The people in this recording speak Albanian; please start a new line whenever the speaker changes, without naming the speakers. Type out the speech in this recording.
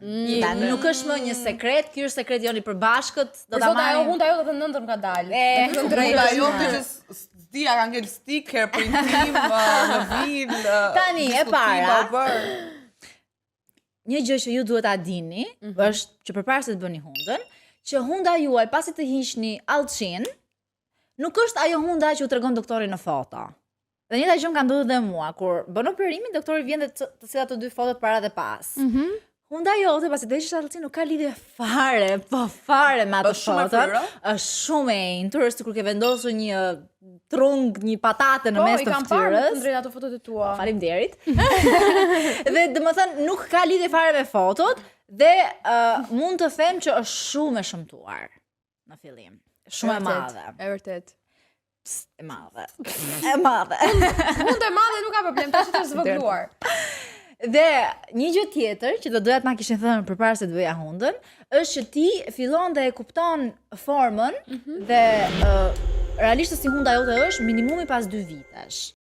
Nuk është më një sekret, ky është sekret joni përbashkët, do ta
Ajo
marrim.
hunda jote të nëntën ka dalë.
Hunda jote që s'dia ka ngel sticker, printim, në vil,
Tani, e para. Një gjë që ju duhet ta dini është që përpara se të bëni hundën, që hunda juaj pasi të hiqni allçin, nuk është ajo hunda që u tregon doktori në foto. Dhe njëjta gjë më ka ndodhur dhe mua, kur bën operimin, doktori vjen dhe të cilat të dy fotot para dhe pas. Hunda jote pasi të hiqësh allçin nuk ka lidhje fare, fare me atë foton. Është shumë e entur, është sikur ke vendosur një trung, një patate në mes të
kam parë
fytyrës.
të drejtë ato fotot e tua.
Faleminderit. Dhe domethënë nuk ka lidhje fare me fotot dhe mund të them që është shumë e shëmtuar në fillim. Shumë e madhe.
E vërtet.
E madhe. E madhe.
Hunda e madhe nuk ka problem, tash është zvogëluar.
Dhe një gjë tjetër që do doja të ma kishin thënë përpara se të bëja hundën, është që ti fillon dhe e kupton formën dhe realisht si hunda jote është minimumi pas 2 vitesh.